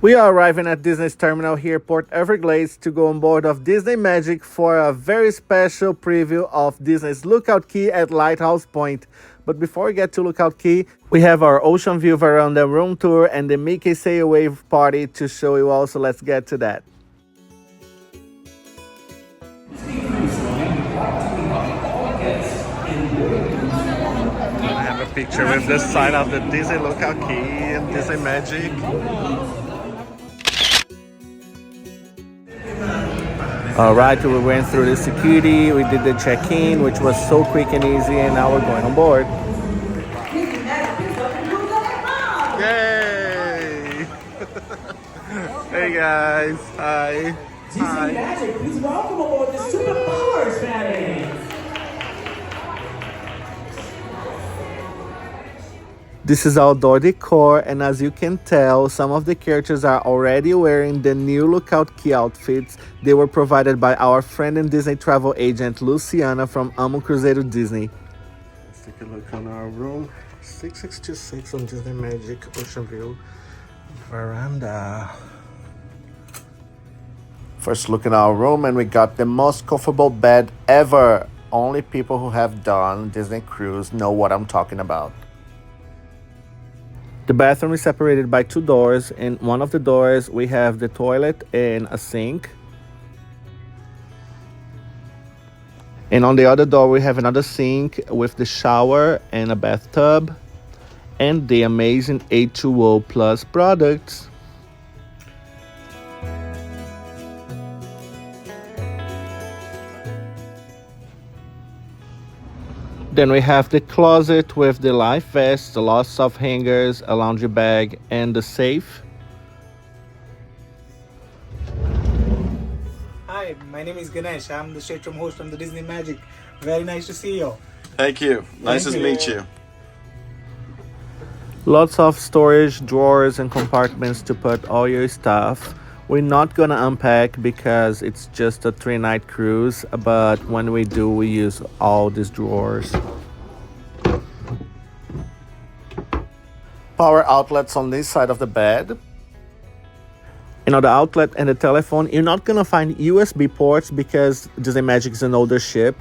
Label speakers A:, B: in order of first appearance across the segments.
A: We are arriving at Disney's terminal here, Port Everglades, to go on board of Disney Magic for a very special preview of Disney's Lookout Cay at Lighthouse Point. But before we get to Lookout Cay, we have our OceanView Verandah room tour and the Mickey SailAWave party to show you all, so let's get to that. I have a picture with the sign of the Disney Lookout Cay and Disney Magic. Alright, we went through the security, we did the check-in, which was so quick and easy, and now we're going on board. Yay! Hey guys, hi.
B: Disney Magic, please welcome aboard the Superpowers family.
A: This is outdoor decor, and as you can tell, some of the characters are already wearing the new Lookout Cay outfits. They were provided by our friend and Disney travel agent Luciana from Amo Cruzeiro Disney. Let's take a look on our room. 6626 on Disney Magic OceanView Veranda. First look in our room, and we got the most comfortable bed ever. Only people who have done Disney cruise know what I'm talking about. The bathroom is separated by two doors. In one of the doors, we have the toilet and a sink. And on the other door, we have another sink with the shower and a bathtub and the amazing H2O Plus products. Then we have the closet with the life vest, the lots of hangers, a laundry bag, and the safe.
C: Hi, my name is Ganesh. I'm the Stateroom host from the Disney Magic. Very nice to see you.
D: Thank you. Nice to meet you.
A: Lots of storage, drawers, and compartments to put all your stuff. We're not gonna unpack because it's just a 3-night cruise, but when we do, we use all these drawers. Power outlets on this side of the bed. And on the outlet and the telephone, you're not gonna find USB ports because Disney Magic is an older ship.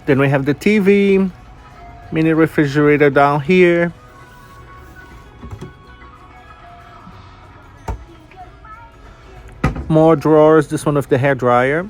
A: Then we have the TV, mini refrigerator down here. More drawers, this one with the hair dryer.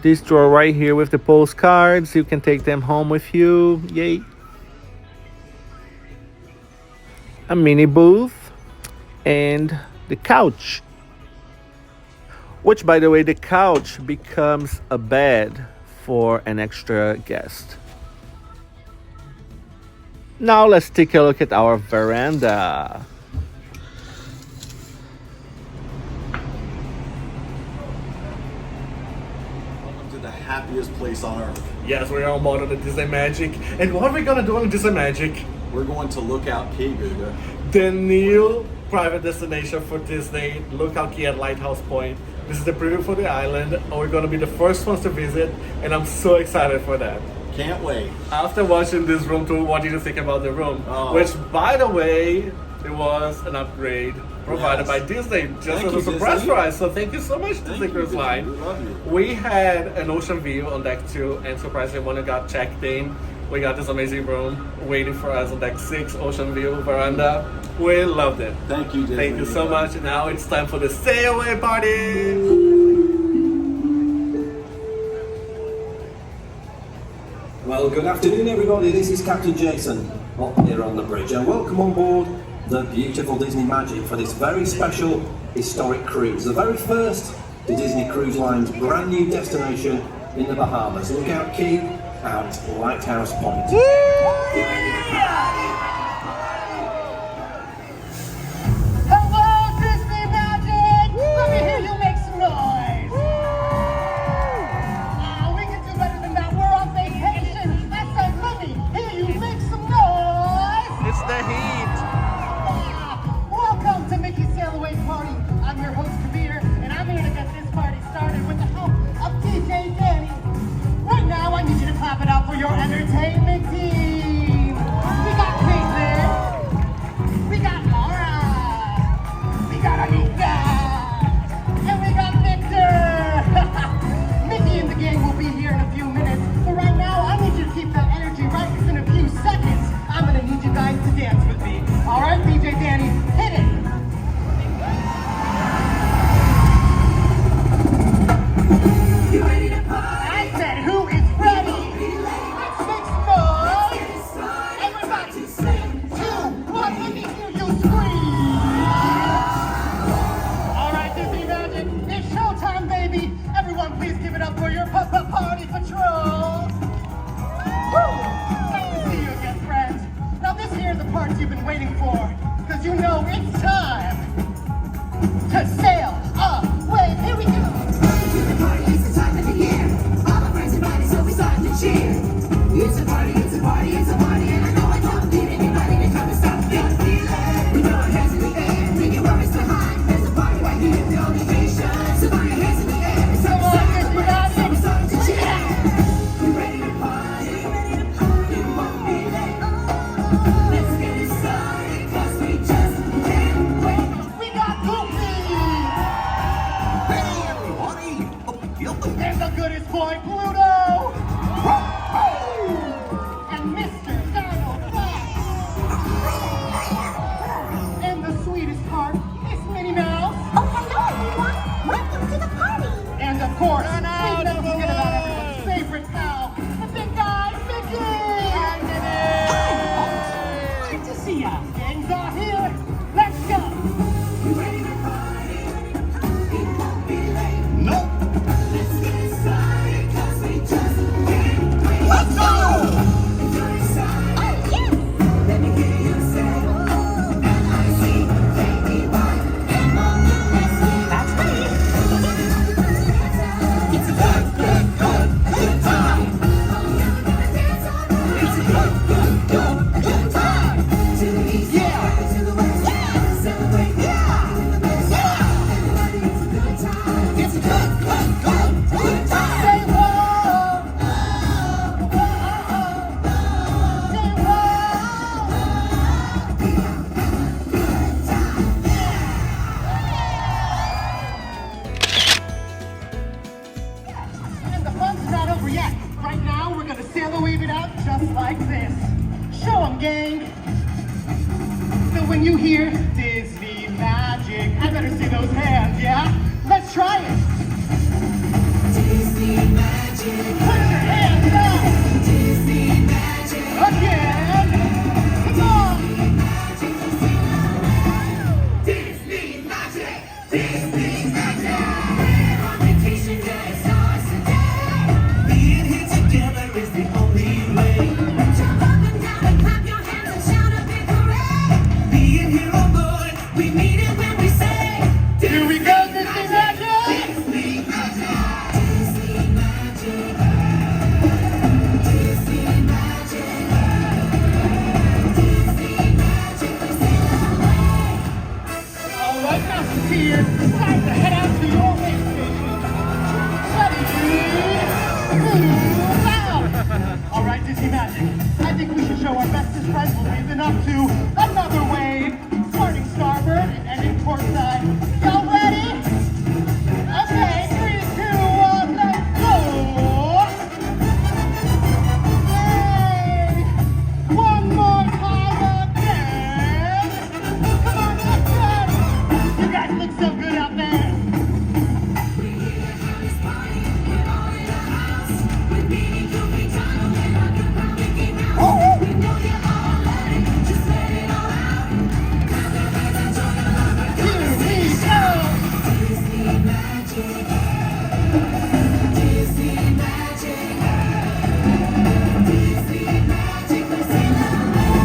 A: This drawer right here with the postcards, you can take them home with you, yay. A mini booth and the couch. Which, by the way, the couch becomes a bed for an extra guest. Now let's take a look at our veranda.
D: Welcome to the happiest place on earth.
A: Yes, we're on board on the Disney Magic. And what are we gonna do on the Disney Magic?
D: We're going to Lookout Cay, Guga.
A: The new private destination for Disney, Lookout Cay at Lighthouse Point. This is the preview for the island. We're gonna be the first ones to visit, and I'm so excited for that.
D: Can't wait.
A: After watching this room tour, what did you think about the room?
D: Oh.
A: Which, by the way, it was an upgrade provided by Disney, just as a surprise for us. So thank you so much, Disney Cruise Line.
D: We love you.
A: We had an ocean view on deck 2, and surprisingly, when we got checked in, we got this amazing room waiting for us on deck 6, OceanView Veranda. We loved it.
D: Thank you, Disney.
A: Thank you so much. Now it's time for the SailAWave party.
E: Well, good afternoon everybody, this is Captain Jason up here on the bridge and welcome on board the beautiful Disney Magic for this very special historic cruise. The very first to Disney Cruise Line's brand new destination in the Bahamas, Lookout Cay at Lighthouse Point.
F: Hello, Disney Magic! Let me hear you make some noise! We can do better than that. We're on vacation. That's right. Let me hear you make some noise!
A: It's the heat.
F: Welcome to Mickey's SailAWave Party. I'm your host, Kabir, and I'm here to get this party started with the help of DJ Danny. Right now, I need you to clap it up for your entertainment team. waiting for, because you know it's time to sail away. Here we go.
G: It's the time of the year. All my friends invited, so we started to cheer. It's a party, it's a party, it's a party, and I know I don't need anybody to come and stop the feeling. We throw our hands in the air, leave your worries behind. There's a party right here at the Embarkation. So throw your hands in the air, it's time to start the way. So we started to cheer. You ready to party? You won't be late. Let's get it started, 'cause we just can't wait.
F: We got Goofy!
H: Hey everybody!
F: And the goodest boy, Pluto! And Mr. Donald Duck! And the sweetest part is Minnie Mouse!
G: Oh, hello everyone! Welcome to the party!
F: And of course, we don't forget about everyone's favorite pal, the big guy, Mickey!
B: Good to see ya.
F: Gang's all here! Let's go!
G: You ready to party? You won't be late.
H: Nope!
G: Let's get it started, 'cause we just can't wait.
H: Let's go!
G: Enjoy your side. Oh, yes! Let me hear you say, L-I-C-K-E-Y. M-O-U-S-E.
B: That's me.
G: It's a good, good, good, good time. Oh, you're gonna dance all night. It's a good, good, good, good time. To the east, to the west, celebrate, to the best. Everybody, it's a good time. It's a good, good, good, good time.
F: Say whoa! Say And the fun's not over yet. Right now, we're gonna SailAWave it out just like this. Show 'em, gang! So when you hear Disney magic, I better see those hands, yeah? Let's try it!
G: Disney magic,
F: Put your hands up!
G: Disney magic,
F: Again! Come on!
G: Disney magic, Disney magic. We're on vacation, yeah, stars today.
B: Being here together is the only way.
G: Jump up and down and clap your hands and shout a big hooray.
B: Being here on board,
G: We mean it when we say
F: Here we go, Disney magic!
G: Disney magic, Disney magic, Disney magic, Disney magic. We sail away.
F: All right, Masketeers, time to head out to your wave station. Ready? Move out! All right, Disney Magic, I think we should show our bestest friends what we've been up to. Another wave, starting starboard and ending port side. Y'all ready? Okay, 3, 2, 1, let's go! Yay! One more time again! Come on, let's go! You guys look so good out there!
G: We here to have this party. We're all in the house. With me, Goofy, Donald, and our Guga, Mickey Mouse. We know you're all ready. Just let it all out. Clap your hands and join along.
F: Here we go!
G: Disney magic, Disney magic, Disney magic. We sail away.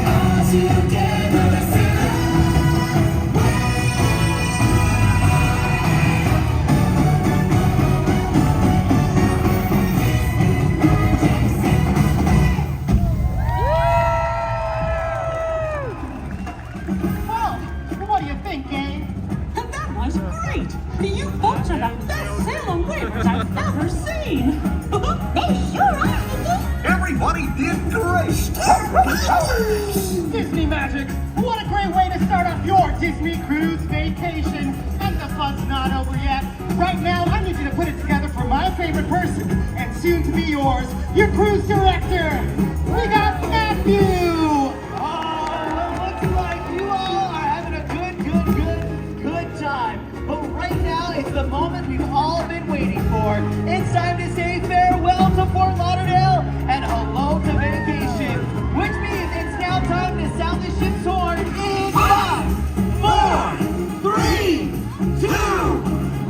G: All together we sail
F: Well, what do you think, gang?
B: that was great. You folks are the best SailAWavers I've ever seen.
G: They sure are,
H: Everybody did great!
F: Disney Magic, what a great way to start off your Disney cruise vacation. And the fun's not over yet. Right now, I need you to put it together for my favorite person, and soon to be yours, your cruise director. We got Matthew.
I: Looks like you all are having a good time. But right now, it's the moment we've all been waiting for. It's time to say farewell to Fort Lauderdale and hello to vacation. Which means it's now time to sound the ship's horn in 5, 4, 3, 2,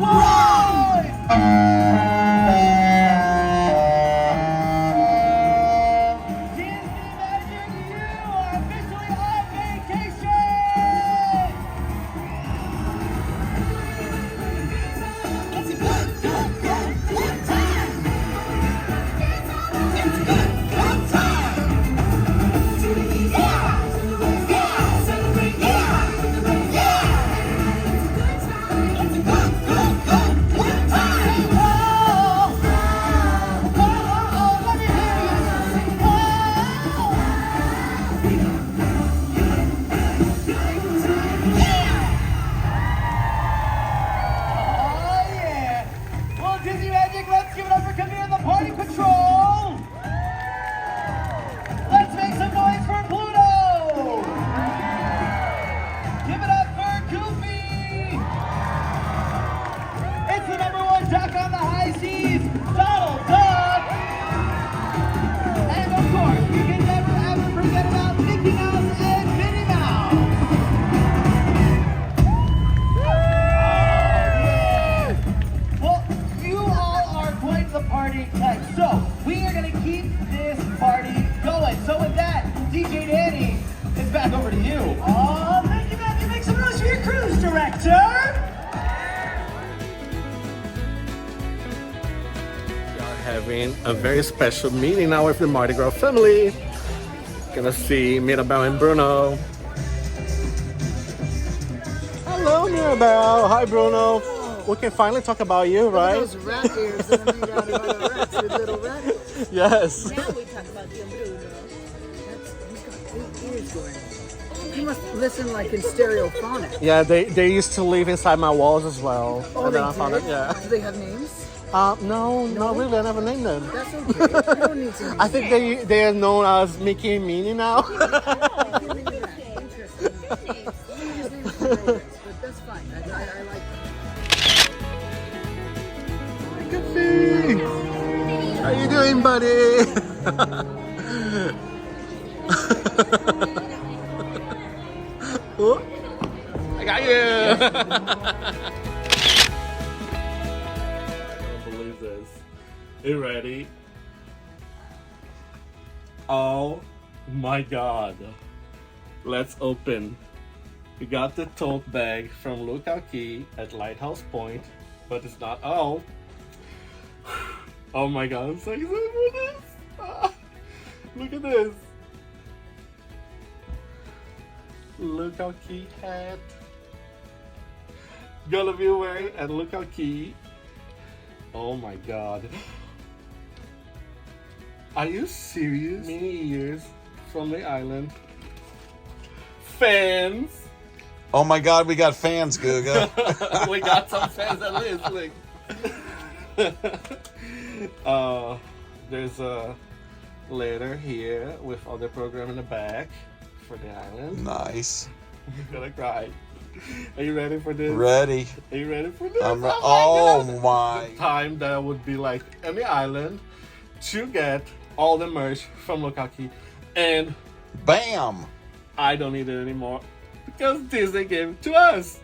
A: Having a very special meeting now with the Mardi Gras family. Gonna see Mirabel and Bruno. Hello, Mirabel. Hi, Bruno. We can finally talk about you, right?
J: Those rat ears that are made out of other rats with little rat ears.
A: Yes.
J: Now we talk about the Bruno. He's got 8 ears going. He must listen like in stereophonic.
A: Yeah, they used to live inside my walls as well.
J: Oh,
A: And
J: they
A: then I found
J: did?
A: it, yeah.
J: Do they have names?
A: No, not really. I never named them.
J: That's okay. You don't need to name
A: I think they are known as Mickey and Minnie now.
J: Interesting. His name's but that's fine. I like
A: Good. How you doing, buddy? Oh, I got you. I don't believe this. You ready? Oh my god. Let's open. We got the tote bag from Lookout Cay at Lighthouse Point, but it's not all. Oh my god, I'm so excited for this. Look at this. Lookout Cay hat. Gonna be wearing at Lookout Cay. Oh my god. Are you serious? Mini ears from the island. Fans.
D: Oh my god, we got fans, Guga.
A: We got some fans at least. Like. There's a letter here with all the program in the back for the island.
D: Nice.
A: I'm gonna cry. Are you ready for this?
D: Ready.
A: Are you ready for this?
D: Oh my.
A: The time that I would be like on the island to get all the merch from Lookout Cay, and
D: bam!
A: I don't need it anymore because Disney gave it to us.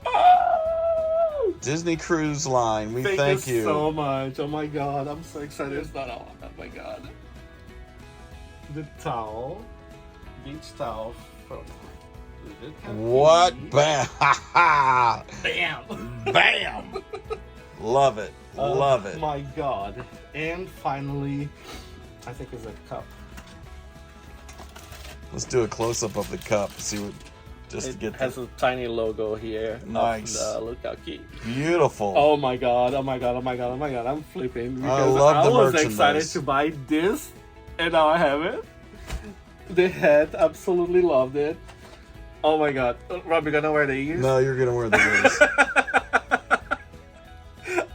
A: Oh!
D: Disney Cruise Line, we thank you
A: so much. Oh my god, I'm so excited. It's not all. Oh my god. The towel, beach towel from.
D: What? Bam!
A: Bam!
D: Bam! Love it. Love it.
A: My god. And finally, I think it's a cup.
D: Let's do a close-up of the cup. See what, just to get
A: has a tiny logo here.
D: Nice.
A: Of the Lookout Cay.
D: Beautiful.
A: Oh my god! Oh my god! Oh my god! Oh my god! I'm flipping because
D: I love the
A: was
D: merchandise.
A: excited to buy this, and now I have it. The hat, absolutely loved it. Oh my god! Rob, you gonna wear the ears?
D: No, you're gonna wear the ears.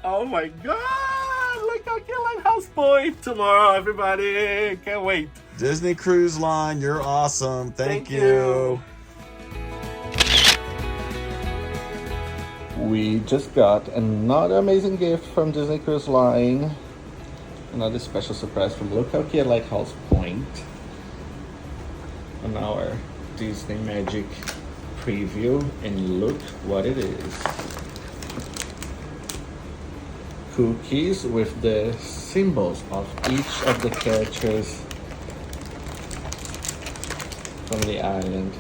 A: Oh my god! Lookout Cay Lighthouse Point tomorrow, everybody! Can't wait.
D: Disney Cruise Line, you're awesome. Thank you.
A: We just got another amazing gift from Disney Cruise Line. Another special surprise from Lookout Cay Lighthouse Point. On our Disney Magic preview, and look what it is. cookies with the symbols of each of the characters from the island.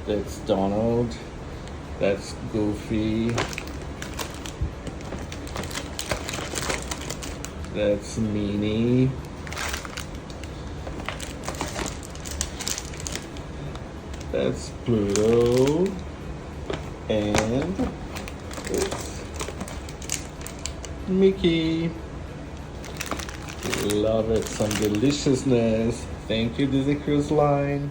A: That's Donald, that's Goofy, that's Minnie, that's Pluto, and it's Mickey. Love it, some deliciousness. Thank you, Disney Cruise Line.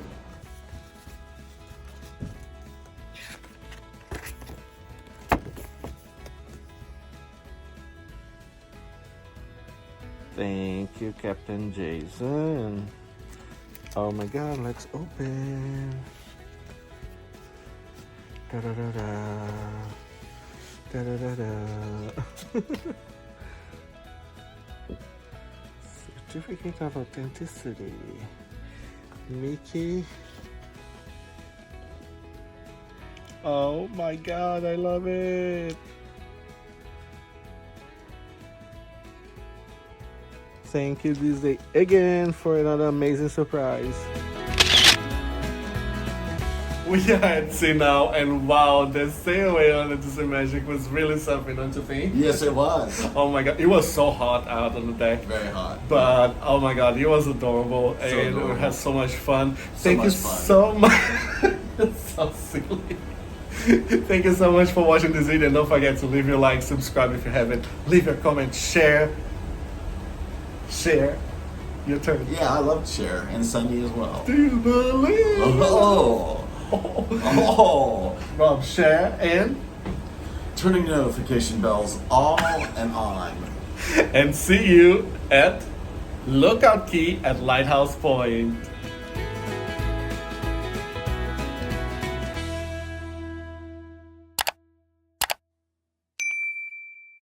A: Thank you, Captain Jason. Oh my God, let's open. Da da da da. Da da da da. Certificate of Authenticity. Mickey. Oh my God, I love it. Thank you, Disney, again for another amazing surprise. We are at sea now, and wow, the SailAWave on the Disney Magic was really something, don't you think?
D: Yes, it was.
A: Oh my God, it was so hot out on the deck.
D: Very hot.
A: But oh my God, it was adorable,
D: So
A: and
D: adorable.
A: we had so much fun.
D: So
A: Thank you
D: much fun.
A: so much. It's so silly. Thank you so much for watching this video, and don't forget to leave your like, subscribe if you haven't, leave your comment, share. Your turn.
D: Yeah, I love Cher and Sunny as well.
A: Do you believe?
D: Oh.
A: Rob, share and
D: Turning notification bells all and on.
A: and see you at Lookout Cay at Lighthouse Point.